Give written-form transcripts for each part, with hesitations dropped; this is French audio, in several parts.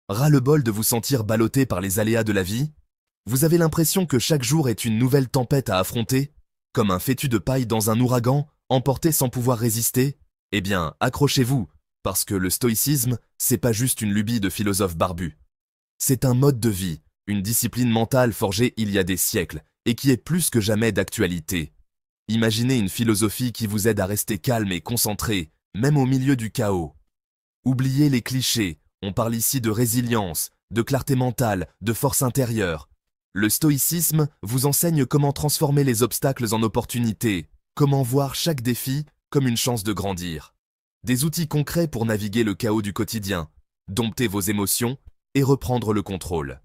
Ras-le-bol de vous sentir ballotté par les aléas de la vie? Vous avez l'impression que chaque jour est une nouvelle tempête à affronter? Comme un fétu de paille dans un ouragan, emporté sans pouvoir résister? Eh bien, accrochez-vous, parce que le stoïcisme, c'est pas juste une lubie de philosophe barbu. C'est un mode de vie, une discipline mentale forgée il y a des siècles, et qui est plus que jamais d'actualité. Imaginez une philosophie qui vous aide à rester calme et concentré, même au milieu du chaos. Oubliez les clichés, on parle ici de résilience, de clarté mentale, de force intérieure. Le stoïcisme vous enseigne comment transformer les obstacles en opportunités, comment voir chaque défi comme une chance de grandir. Des outils concrets pour naviguer le chaos du quotidien, dompter vos émotions et reprendre le contrôle.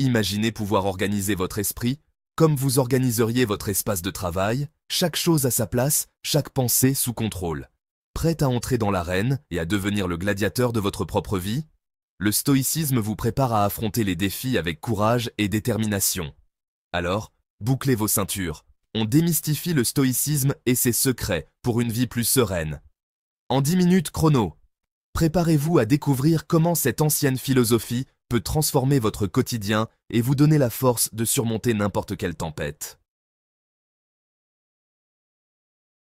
Imaginez pouvoir organiser votre esprit comme vous organiseriez votre espace de travail, chaque chose à sa place, chaque pensée sous contrôle. Prêt à entrer dans l'arène et à devenir le gladiateur de votre propre vie? Le stoïcisme vous prépare à affronter les défis avec courage et détermination. Alors, bouclez vos ceintures. On démystifie le stoïcisme et ses secrets pour une vie plus sereine. En 10 minutes chrono, préparez-vous à découvrir comment cette ancienne philosophie peut transformer votre quotidien et vous donner la force de surmonter n'importe quelle tempête.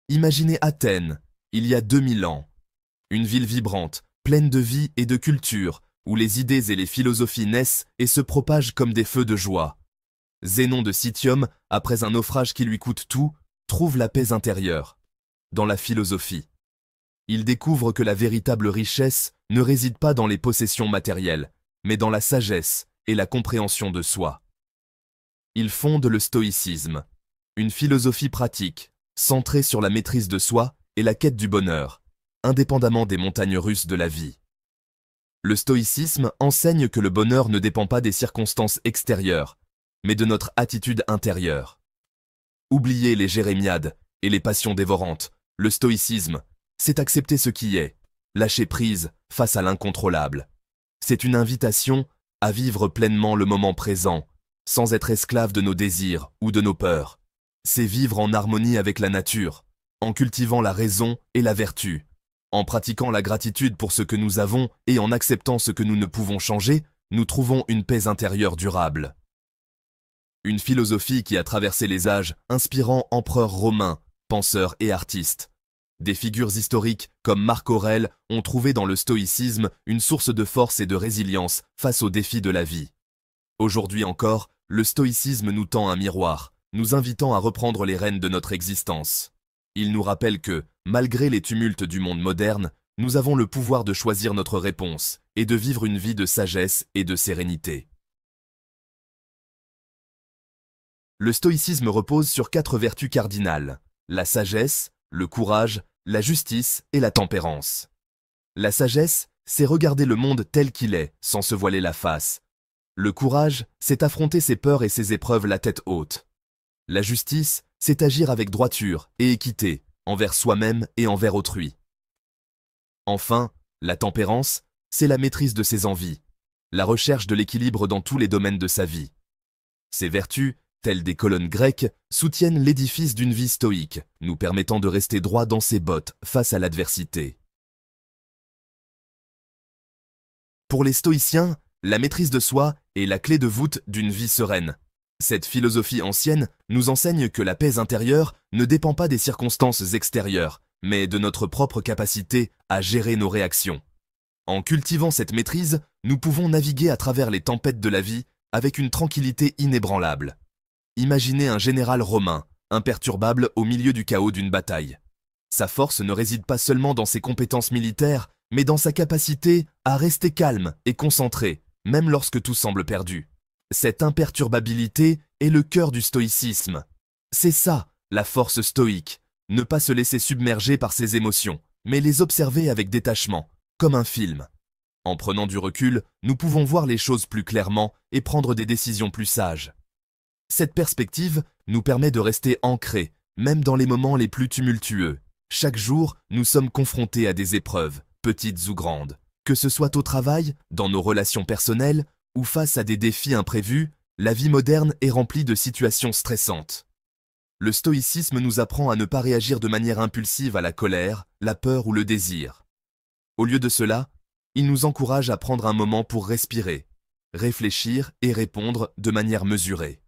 Imaginez Athènes, il y a 2000 ans. Une ville vibrante, pleine de vie et de culture, où les idées et les philosophies naissent et se propagent comme des feux de joie. Zénon de Citium, après un naufrage qui lui coûte tout, trouve la paix intérieure, dans la philosophie. Il découvre que la véritable richesse ne réside pas dans les possessions matérielles, mais dans la sagesse et la compréhension de soi. Il fonde le stoïcisme, une philosophie pratique, centrée sur la maîtrise de soi et la quête du bonheur, indépendamment des montagnes russes de la vie. Le stoïcisme enseigne que le bonheur ne dépend pas des circonstances extérieures, mais de notre attitude intérieure. Oubliez les jérémiades et les passions dévorantes. Le stoïcisme, c'est accepter ce qui est, lâcher prise face à l'incontrôlable. C'est une invitation à vivre pleinement le moment présent, sans être esclave de nos désirs ou de nos peurs. C'est vivre en harmonie avec la nature, en cultivant la raison et la vertu, en pratiquant la gratitude pour ce que nous avons et en acceptant ce que nous ne pouvons changer, nous trouvons une paix intérieure durable. Une philosophie qui a traversé les âges, inspirant empereurs romains, penseurs et artistes. Des figures historiques comme Marc Aurèle ont trouvé dans le stoïcisme une source de force et de résilience face aux défis de la vie. Aujourd'hui encore, le stoïcisme nous tend un miroir, nous invitant à reprendre les rênes de notre existence. Il nous rappelle que, malgré les tumultes du monde moderne, nous avons le pouvoir de choisir notre réponse et de vivre une vie de sagesse et de sérénité. Le stoïcisme repose sur 4 vertus cardinales: la sagesse, le courage, la justice et la tempérance. La sagesse, c'est regarder le monde tel qu'il est, sans se voiler la face. Le courage, c'est affronter ses peurs et ses épreuves la tête haute. La justice, c'est agir avec droiture et équité, envers soi-même et envers autrui. Enfin, la tempérance, c'est la maîtrise de ses envies, la recherche de l'équilibre dans tous les domaines de sa vie. Ces vertus, telles des colonnes grecques, soutiennent l'édifice d'une vie stoïque, nous permettant de rester droit dans ses bottes face à l'adversité. Pour les stoïciens, la maîtrise de soi est la clé de voûte d'une vie sereine. Cette philosophie ancienne nous enseigne que la paix intérieure ne dépend pas des circonstances extérieures, mais de notre propre capacité à gérer nos réactions. En cultivant cette maîtrise, nous pouvons naviguer à travers les tempêtes de la vie avec une tranquillité inébranlable. Imaginez un général romain, imperturbable au milieu du chaos d'une bataille. Sa force ne réside pas seulement dans ses compétences militaires, mais dans sa capacité à rester calme et concentré, même lorsque tout semble perdu. Cette imperturbabilité est le cœur du stoïcisme. C'est ça, la force stoïque, ne pas se laisser submerger par ses émotions, mais les observer avec détachement, comme un film. En prenant du recul, nous pouvons voir les choses plus clairement et prendre des décisions plus sages. Cette perspective nous permet de rester ancrés, même dans les moments les plus tumultueux. Chaque jour, nous sommes confrontés à des épreuves, petites ou grandes. Que ce soit au travail, dans nos relations personnelles, ou face à des défis imprévus, la vie moderne est remplie de situations stressantes. Le stoïcisme nous apprend à ne pas réagir de manière impulsive à la colère, la peur ou le désir. Au lieu de cela, il nous encourage à prendre un moment pour respirer, réfléchir et répondre de manière mesurée.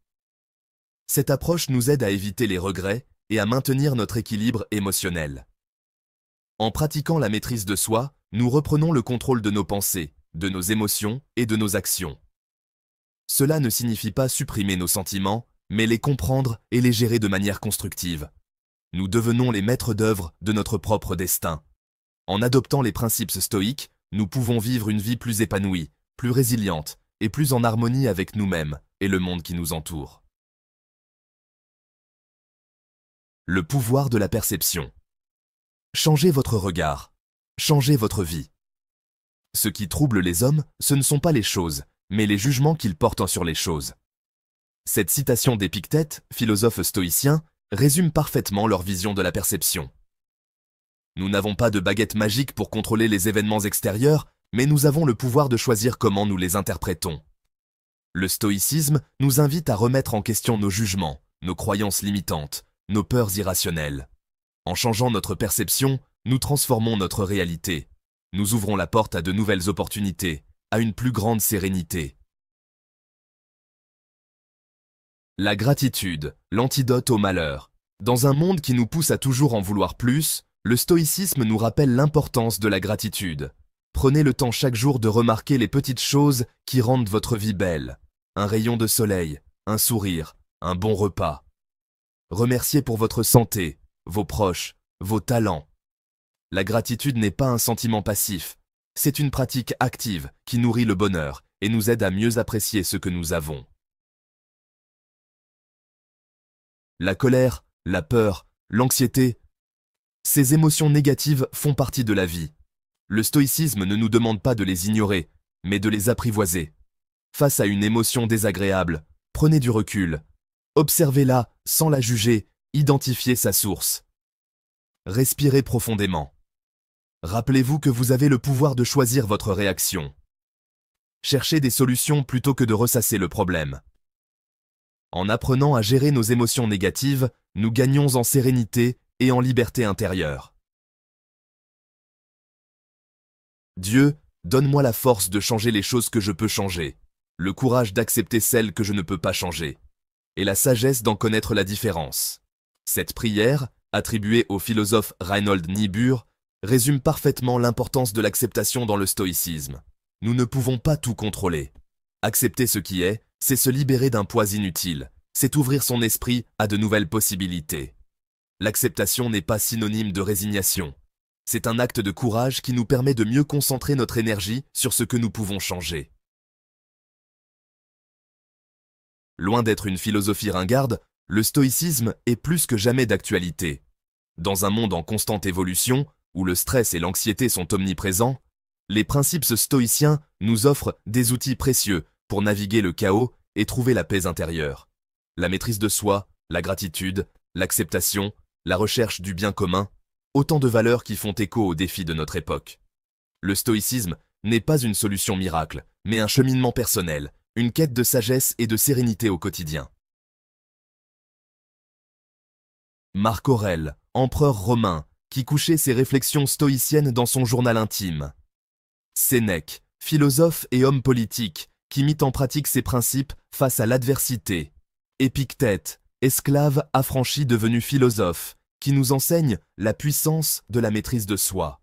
Cette approche nous aide à éviter les regrets et à maintenir notre équilibre émotionnel. En pratiquant la maîtrise de soi, nous reprenons le contrôle de nos pensées, de nos émotions et de nos actions. Cela ne signifie pas supprimer nos sentiments, mais les comprendre et les gérer de manière constructive. Nous devenons les maîtres d'œuvre de notre propre destin. En adoptant les principes stoïques, nous pouvons vivre une vie plus épanouie, plus résiliente et plus en harmonie avec nous-mêmes et le monde qui nous entoure. Le pouvoir de la perception. Changez votre regard. Changez votre vie. Ce qui trouble les hommes, ce ne sont pas les choses, mais les jugements qu'ils portent sur les choses. Cette citation d'Épictète, philosophe stoïcien, résume parfaitement leur vision de la perception. Nous n'avons pas de baguette magique pour contrôler les événements extérieurs, mais nous avons le pouvoir de choisir comment nous les interprétons. Le stoïcisme nous invite à remettre en question nos jugements, nos croyances limitantes, nos peurs irrationnelles. En changeant notre perception, nous transformons notre réalité. Nous ouvrons la porte à de nouvelles opportunités, à une plus grande sérénité. La gratitude, l'antidote au malheur. Dans un monde qui nous pousse à toujours en vouloir plus, le stoïcisme nous rappelle l'importance de la gratitude. Prenez le temps chaque jour de remarquer les petites choses qui rendent votre vie belle. Un rayon de soleil, un sourire, un bon repas. Remerciez pour votre santé, vos proches, vos talents. La gratitude n'est pas un sentiment passif, c'est une pratique active qui nourrit le bonheur et nous aide à mieux apprécier ce que nous avons. La colère, la peur, l'anxiété, ces émotions négatives font partie de la vie. Le stoïcisme ne nous demande pas de les ignorer, mais de les apprivoiser. Face à une émotion désagréable, prenez du recul. Observez-la sans la juger, identifiez sa source. Respirez profondément. Rappelez-vous que vous avez le pouvoir de choisir votre réaction. Cherchez des solutions plutôt que de ressasser le problème. En apprenant à gérer nos émotions négatives, nous gagnons en sérénité et en liberté intérieure. Dieu, donne-moi la force de changer les choses que je peux changer, le courage d'accepter celles que je ne peux pas changer, et la sagesse d'en connaître la différence. Cette prière, attribuée au philosophe Reinhold Niebuhr, résume parfaitement l'importance de l'acceptation dans le stoïcisme. Nous ne pouvons pas tout contrôler. Accepter ce qui est, c'est se libérer d'un poids inutile, c'est ouvrir son esprit à de nouvelles possibilités. L'acceptation n'est pas synonyme de résignation. C'est un acte de courage qui nous permet de mieux concentrer notre énergie sur ce que nous pouvons changer. Loin d'être une philosophie ringarde, le stoïcisme est plus que jamais d'actualité. Dans un monde en constante évolution, où le stress et l'anxiété sont omniprésents, les principes stoïciens nous offrent des outils précieux pour naviguer le chaos et trouver la paix intérieure. La maîtrise de soi, la gratitude, l'acceptation, la recherche du bien commun, autant de valeurs qui font écho aux défis de notre époque. Le stoïcisme n'est pas une solution miracle, mais un cheminement personnel, une quête de sagesse et de sérénité au quotidien. Marc Aurèle, empereur romain, qui couchait ses réflexions stoïciennes dans son journal intime. Sénèque, philosophe et homme politique, qui mit en pratique ses principes face à l'adversité. Épictète, esclave affranchi devenu philosophe, qui nous enseigne la puissance de la maîtrise de soi.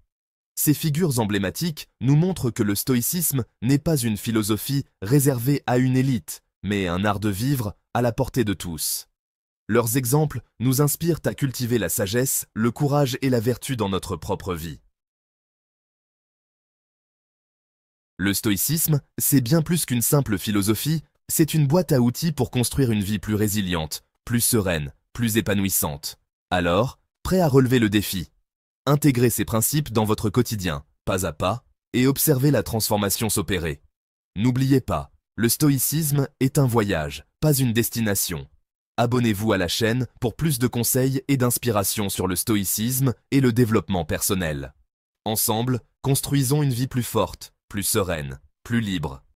Ces figures emblématiques nous montrent que le stoïcisme n'est pas une philosophie réservée à une élite, mais un art de vivre à la portée de tous. Leurs exemples nous inspirent à cultiver la sagesse, le courage et la vertu dans notre propre vie. Le stoïcisme, c'est bien plus qu'une simple philosophie, c'est une boîte à outils pour construire une vie plus résiliente, plus sereine, plus épanouissante. Alors, prêt à relever le défi. Intégrez ces principes dans votre quotidien, pas à pas, et observez la transformation s'opérer. N'oubliez pas, le stoïcisme est un voyage, pas une destination. Abonnez-vous à la chaîne pour plus de conseils et d'inspiration sur le stoïcisme et le développement personnel. Ensemble, construisons une vie plus forte, plus sereine, plus libre.